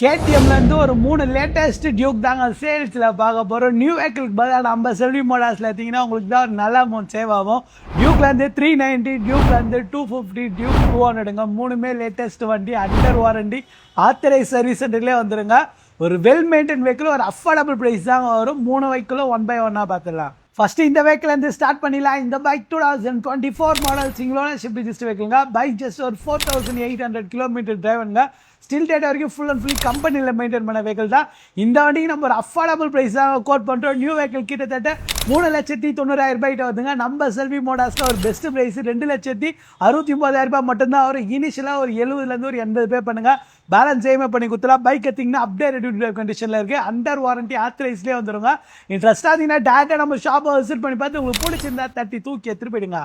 கேடிஎம்ல இருந்து ஒரு 3 latest Duke தாங்க சேல்ஸ்ல பார்க்க போறோம். நியூ வெஹிக்கிளுக்கு பதிலாக நம்ம செல்வி மோட்டார்ஸ்ல பார்த்தீங்கன்னா உங்களுக்கு தான் ஒரு நல்ல அமௌண்ட் சேவ் ஆகும். டியூக்ல இருந்து 390, டியூக்ல இருந்து 250, டியூக் 200ங்க. மூணுமே லேட்டஸ்ட் வண்டி, அண்டர் வாரண்டி, ஆத்தரைஸ் சர்வீஸ் சென்டர்லேயே வந்துருங்க. ஒரு வெல் மெயின்டைன் வெஹிக்கிள், ஒரு அஃபோர்டபுள் ப்ரைஸ் தாங்க வரும். 3 வெஹிக்கிளும் 1 by 1 பார்த்துடலாம். ஃபர்ஸ்ட் இந்த வெஹிக்கிள் இருந்து ஸ்டார்ட் பண்ணிடலாம். இந்த bike 2024 model single ownership register வெஹிக்கிள்ங்க. பைக் ஜஸ்ட் ஒரு 4800 கிலோமீட்டர் டிரைவனுங்க. ஸ்டில் டேட் வரைக்கும் ஃபுல் அண்ட் ஃபுல்லி கம்பெனியில் மெயின்டைன் பண்ண வெஹிக்கிள் தான். இந்த வண்டிக்கு நம்ம ஒரு அஃபோர்டபுள் ப்ரைஸ் தான் கோட் பண்ணுறோம். நியூ வெஹிக்கிள் கிட்டத்தட்ட 3,90,000 ரூபாய்கிட்ட வருதுங்க. நம்ம செல்வி மோட்டார்ஸில் ஒரு பெஸ்ட் ப்ரைஸ் 2,69,000 ரூபாய் மட்டும்தான் வரும். இனிஷியலாக ஒரு 70லேருந்து ஒரு 80 பே பண்ணுங்க. பேலன்ஸ் சேமே பண்ணி கொடுத்துலாம். பைக் எடுத்திங்கன்னா அப்டேட் ரெடியூட் கண்டிஷனில் இருக்குது. அண்டர் வாரண்டி ஆத்தரைஸ்லேயே வந்துடுங்க. இன்ட்ரெஸ்ட்டாக இருந்தீங்கன்னா டேரெக்டாக நம்ம ஷாப்பை விசிட் பண்ணி பார்த்து உங்களுக்கு பிடிச்சிருந்தா தட்டி தூக்கி எடுத்துட்டு போயிடுங்க.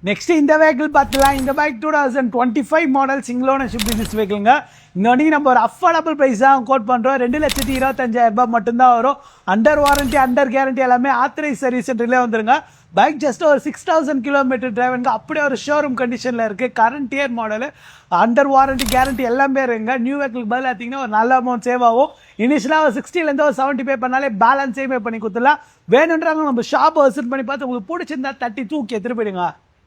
நெக்ஸ்ட் இந்த வெஹிக்கிள் பார்த்துலாம். இந்த bike 2025 model single ownership register வெஹிக்கிள்ங்க. இந்த வண்டிக்கு நம்ம ஒரு அஃபோர்டபுள் ப்ரைஸ் தான் கோட் பண்ணுறோம். 2,25,000 ரூபாய் மட்டும்தான் வரும். அண்டர் வாரண்டி, அண்டர் கேரண்டி எல்லாமே ஆத்தரைஸ் சர்வீஸ் சென்டர்லேயே வந்துருங்க. பைக் ஜஸ்ட் ஒரு 6,000 கிலோமீட்டர் டிரைவனுங்க. அப்படியே ஒரு ஷோரூம் கண்டிஷனில் இருக்குது. Current year model, under warranty, guarantee எல்லாமே இருக்குங்க. நியூ வெஹிக்கிள் பதில் பார்த்தீங்கன்னா ஒரு நல்ல அமௌண்ட் சேவ் ஆகும். இனிஷியலாக ஒரு 60லேருந்து ஒரு 70 பே பண்ணாலே பேலன்ஸ் சேமே பண்ணி கொடுத்துடலாம். வேணுன்றாங்க நம்ம ஷாப்பை விசிட் பண்ணி பார்த்து உங்களுக்கு பிடிச்சிருந்தா தட்டி தூக்கி எடுத்துட்டு போயிடுங்க.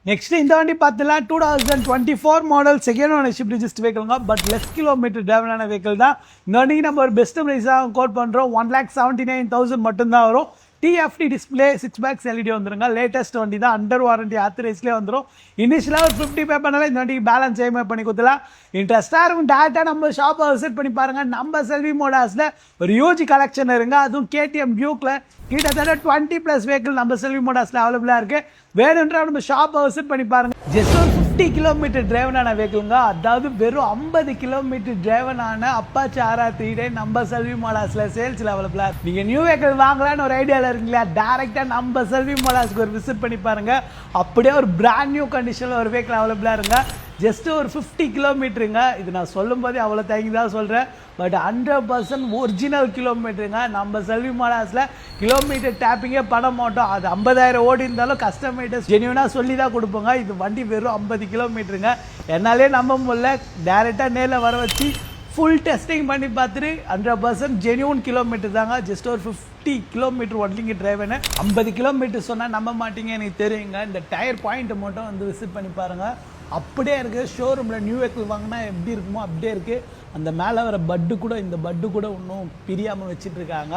நெக்ஸ்ட் இந்த வண்டி பார்த்துலாம் 2024 மாடல் செகண்ட் ஓனர்ஷிப் ரிஜிஸ்டர் வெஹிக்கிள்ங்க. பட் லெஸ் கிலோமீட்டர் டிரைவனான வெஹிக்கிள் தான். இந்த வண்டிக்கு நம்ம ஒரு பெஸ்ட் ப்ரைஸாக கோட் பண்ணுறோம். 1,79,000 மட்டும்தான் வரும். டிஎஃப்டி டிஸ்பிளே, 6 பேக்ஸ் எல்இடி வந்துருங்க. லேட்டஸ்ட் வண்டி தான். அண்டர் வாரண்டி ஆத்தரைஸ்லேயே வந்துடும். இனிஷியலாக ஒரு 50 பே பண்ணாலே இந்த வண்டிக்கு பேலன்ஸ் சேமே பண்ணி கொடுத்துலாம். இன்ட்ரெஸ்ட்டாக இருக்கும் டேரெக்டாக நம்ம ஷாப்பை விசிட் பண்ணி பாருங்கள். நம்ம செல்வி மோட்டார்ஸில் ஒரு யூஜி கலெக்ஷன் இருங்க. அதுவும் கேடிஎம் டியூக்கில் கிட்டத்தட்ட 20+ வெஹிக்கிள் நம்ம செல்வி மோட்டார்ஸில் அவைலபிளாக இருக்குது. வேணுன்ற நம்ம ஷாப்பை விசிட் பண்ணி பாருங்கள். ஜஸ்ட் ஒரு 50 கிலோமீட்டர் டிரைவனான வெஹிக்கிள்ங்க. அதாவது வெறும் 50 கிலோமீட்டர் டிரைவனான அப்பாச்சி RR3 நம்ம செல்வி மோட்டார்ஸில் சேல்ஸில் அவைலபிளாக இருக்குது. நீங்கள் நியூ வெஹிக்கிள் வாங்கலான்னு ஒரு ஐடியாவில் இருக்கீங்களா? டேரெக்டாக நம்ம செல்வி மோட்டார்ஸ்க்கு ஒரு விசிட் பண்ணி பாருங்கள். அப்படியே ஒரு பிராண்ட் நியூ கண்டிஷனில் ஒரு வெஹிக்கிள் அவைலபிளாக இருங்க. ஜஸ்ட் ஒரு 50 கிலோமீட்டருங்க. இது நான் சொல்லும் போதே அவ்வளோ தேங்கி தான் சொல்கிறேன். பட் 100% ஒரிஜினல் கிலோமீட்டருங்க. நம்ம செல்வி மோட்டார்ஸில் கிலோமீட்டர் டேப்பிங்கே பண்ண மாட்டோம். அது 50,000 ஓடி இருந்தாலும் கஸ்டமைட்டர்ஸ் ஜென்யூனாக சொல்லி தான் கொடுப்போங்க. இது வண்டி வெறும் 50 கிலோமீட்டருங்க. என்னாலே நம்ப முடியல. டேரெக்டாக நேரில் வர வச்சு ஃபுல் டெஸ்டிங் பண்ணி பார்த்துட்டு 100% ஜென்யூன் கிலோமீட்டர் தாங்க. ஜஸ்ட் ஒரு 50 கிலோமீட்டர் ஒன்லிங்க டிரைவனு. 50 கிலோமீட்டர் சொன்னால் நம்ப மாட்டீங்க, எனக்கு தெரியுங்க. இந்த டயர் பாயிண்ட்டை மட்டும் வந்து விசிட் பண்ணி பாருங்கள். அப்படியே இருக்குது. ஷோரூமில் நியூ வெஹிக்கிள் வாங்கினா எப்படி இருக்குமோ அப்படியே இருக்குது. அந்த மேலே வர பட்டு கூட, இந்த பட்டு கூட இன்னும் பிரியாமல் வச்சுட்ருக்காங்க.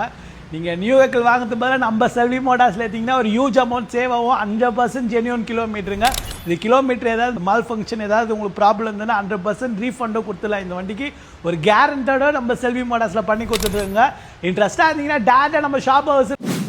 நீங்கள் நியூ வெஹிக்கிள் வாங்கிறது பதிலாக நம்ம செல்வி மோட்டார்ஸில் எடுத்திங்கன்னா ஒரு ஹியூஜ் அமௌண்ட் சேவ் ஆகும். 100% ஜென்யூன் கிலோமீட்டருங்க. இது கிலோமீட்டர் ஏதாவது மால் ஃபங்க்ஷன் ஏதாவது உங்களுக்கு ப்ராப்ளம் இருந்ததுன்னா 100% ரீஃபண்டும் கொடுத்துடலாம். இந்த வண்டிக்கு ஒரு கேரண்டோட நம்ம செல்வி மோட்டார்ஸில் பண்ணி கொடுத்துட்டுருங்க. இன்ட்ரெஸ்ட்டாக இருந்தீங்கன்னா டேரெக்டாக நம்ம ஷாப்பை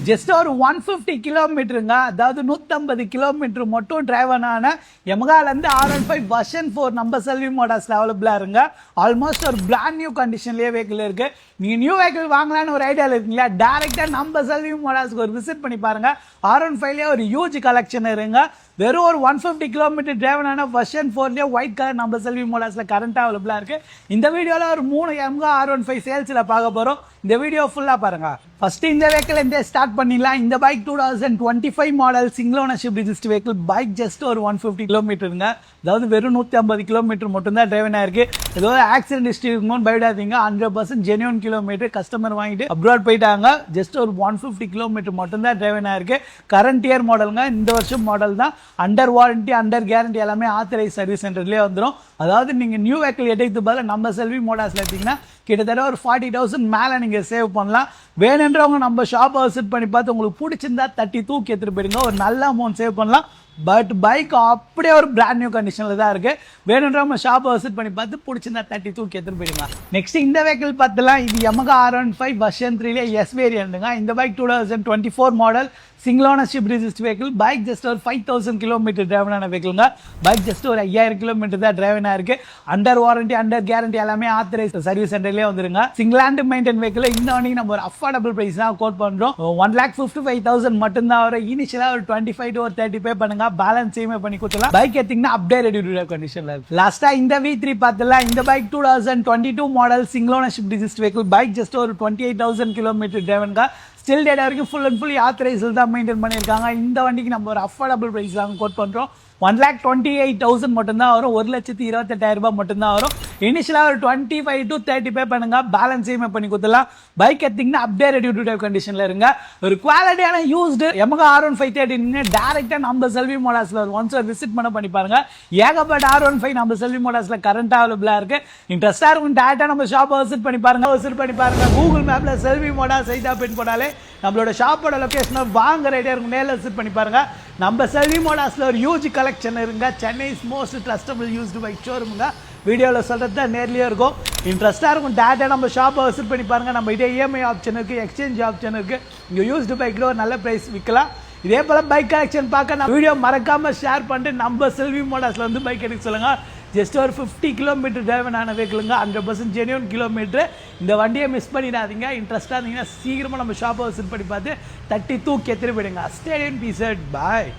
ஜஸ்ட் ஒரு 150 கிலோமீட்டருங்க. அதாவது 150 கிலோமீட்டர் மட்டும் டிரைவனான எமகாலேருந்து R15 வெர்ஷன் 4 நம்ம செல்வி மோட்டார்ஸில் அவைலபிளாக இருங்க. ஆல்மோஸ்ட் ஒரு பிராண்ட் நியூ கண்டிஷன்லேயே வெஹிக்கிள் இருக்குது. நீங்கள் நியூ வெஹிக்கிள் வாங்கலான்னு ஒரு ஐடியாவில் இருக்கீங்களா? டேரெக்டாக நம்ம செல்வி மோட்டார்ஸ்க்கு ஒரு விசிட் பண்ணி பாருங்கள். R15லேயே ஒரு ஹியூஜ் கலெக்ஷன் இருங்க. வெறும் ஒரு 150 கிலோமீட்டர் டிரைவனான வெர்ஷன் 4லேயே ஒயிட் கலர் நம்ம செல்வி மோட்டார்ஸில் கரண்ட்டாக அவைலபிளாக இருக்குது. இந்த வீடியோவில் ஒரு 3 எம்கா R15 சேல்ஸில் பார்க்க போகிறோம். இந்த வீடியோ ஃபுல்லாக பாருங்கள். ஃபஸ்ட்டு இந்த வெஹிக்கிள் இந்த ஸ்டார்ட் பண்ணிடலாம். இந்த bike 2025 model single ownership register vehicle. Bike just ஒரு 150 கிலோமீட்டருங்க. அதாவது வெறும் 150 கிலோமீட்டர் மட்டும்தான் டிரைவனாக இருக்குது. ஏதோ ஆக்சிடென்ட் ஹிஸ்ட்ரி இருக்குமோன்னு பயப்படாதீங்க. 100% ஜென்யூன் கிலோமீட்டர். கஸ்டமர் வாங்கிட்டு அப்ராட் போயிட்டாங்க. ஜஸ்ட் ஒரு 150 கிலோமீட்டர் மட்டும்தான் டிரைவனாக இருக்குது. கரண்ட் இயர் மாடலுங்க. இந்த வருஷம் மாடல் தான். அண்டர் வாரண்டி, அண்டர் கேரண்டி எல்லாமே ஆத்தரைஸ் சர்வீஸ் சென்டர்லேயே வந்துடும். அதாவது நீங்கள் நியூ வெஹிக்கிள் எடுத்து பதில் நம்ம செல்வி மோட்டார்ஸில் எடுத்திங்கன்னா கிட்டத்தட்ட ஒரு 40,000 மேலே நீங்கள் சேவ் பண்ணலாம். வேணுன்றவங்க நம்ம ஷாப்பை விசிட் பண்ணி பார்த்து உங்களுக்கு பிடிச்சிருந்தா தட்டி தூக்கி எடுத்துகிட்டு போயிடுங்க. ஒரு நல்ல அமௌண்ட் சேவ் பண்ணலாம். பட் பைக் அப்படியே ஒரு பிராண்ட் நியூ கண்டிஷனில் தான் இருக்குது. வேணுன்றவங்க ஷாப்பை விசிட் பண்ணி பார்த்து பிடிச்சிருந்தா தட்டி தூக்கி எடுத்துகிட்டு போயிடுங்க. நெக்ஸ்ட் இந்த வெஹிக்கிள் பார்த்துலாம். இது Yamaha R15 வெர்ஷன் 3லே எஸ் வேரியண்ட்டுங்க. இந்த bike 2024 model single ownership register vehicle. Bike just ஒரு 5,000 கிலோமீட்டர் டிரைவனான வெஹிக்கிள்ங்க. பைக் ஜஸ்ட் ஒரு 5,000 கிலோமீட்டர் தான் டிரைவனாக இருக்குது. அண்டர் வாரண்டி, அண்டர் கேரண்டி எல்லாமே ஆத்தரைஸ் சர்வீஸ் சென்டர்லேயே வந்துருங்க. Single hand maintain vehicle. இந்த வண்டிக்கு நம்ம ஒரு அஃபோர்டபுள் ப்ரைஸ் தான் கோட் பண்ணுறோம். 1,55,000 மட்டும்தான் வரும். இனிஷியலாக ஒரு 25 to 30 பே பண்ணுங்க. பேலன்ஸ் சேமே பண்ணி கொடுத்துலாம். பைக் எடுத்திங்கன்னா அப்டேட் ரெடியூட் கண்டிஷனில் இருக்குது. லாஸ்ட்டாக இந்த V3 பார்த்துலாம். இந்த bike 2022 model single ownership register vehicle. Bike just ஒரு 28,000 கிலோமீட்டர் டிரைவனுங்க. ஸ்டில் டேட்டா வரைக்கும் ஃபுல் அண்ட் ஃபுல்லி ஆத்தரைஸில் தான் மெயின்டைன் பண்ணியிருக்காங்க. இந்த வண்டிக்கு நம்ம ஒரு அஃபோர்டபுள் ப்ரைஸ் தான் கோட் பண்ணுறோம். 1,28,000 மட்டும்தான் வரும். 1,28,000 ரூபாய் மட்டும்தான் வரும். இனிஷியலா ஒரு 25 to 30 பே பண்ணுங்க, பேலன்ஸ் இஎம்ஐ பண்ணி கொடுத்துடலாம். பைக் எடுத்தீங்கன்னா அப்படியே ரெடி டு டிரைவ் கண்டிஷன்ல இருங்க. ஒரு குவாலிட்டியான யூஸ்டு Yamaha R15 தேடினீங்க டைரக்டா நம்ம செல்வி மோட்டார்ஸ்ல ஒன்ஸ் விசிட் பண்ணி பாருங்க. ஏகப்பட்ட R15 நம்ம செல்வி மோட்டார்ஸ்ல கரண்ட் அவைலபிளா இருக்கு. இன்ட்ரெஸ்டா இருக்கும் டேரக்டா நம்ம ஷாப்பை விசிட் பண்ணி பாருங்க. கூகுள் மேப்ல செல்வி மோட்டார்ஸ் ஐட்டா பின் போட்டாலே நம்மளோட ஷாப்போட லொகேஷனை வாங்க ரெடியா இருக்கும். நேரில் விசிட் பண்ணி பாருங்க. நம்ம செல்வி மோட்டார்ஸ்ல ஒரு ஹியூஜ் கலெக்ஷன் இருங்க. Chennai's most trustable used bike ஷோரூமுங்க. வீடியோவில் சொல்கிறது தான் நேர்லேயே இருக்கும். இன்ட்ரெஸ்ட்டாக இருக்கும். டேட்டா நம்ம ஷாப்பை விசிட் பண்ணி பாருங்கள். நம்ம இதே இஎம்ஐ ஆப்ஷன் இருக்குது, எக்ஸ்சேஞ்ச் ஆப்ஷன் இருக்குது. இங்கே யூஸ்டு பைக்கில் ஒரு நல்ல ப்ரைஸ் விற்கலாம். இதே போல் பைக் கலெக்ஷன் பார்க்க நான் வீடியோ மறக்காமல் ஷேர் பண்ணிட்டு நம்ம செல்வி மோட்டார்ஸில் வந்து பைக் எடுக்க சொல்லுங்கள். ஜஸ்ட் ஒரு 50 கிலோமீட்டர் டிரைவ் ஆன வெஹிக்கிளுங்க. 100% ஜென்யூன் கிலோமீட்டர். இந்த வண்டியை மிஸ் பண்ணிடாதீங்க. இன்ட்ரெஸ்ட்டாக இருந்தீங்கன்னா சீக்கிரமாக நம்ம ஷாப்பை விசிட் பண்ணி பார்த்து தட்டி தூக்கி எடுத்துட்டு போயிடுங்க. Stay in peace. பாய்.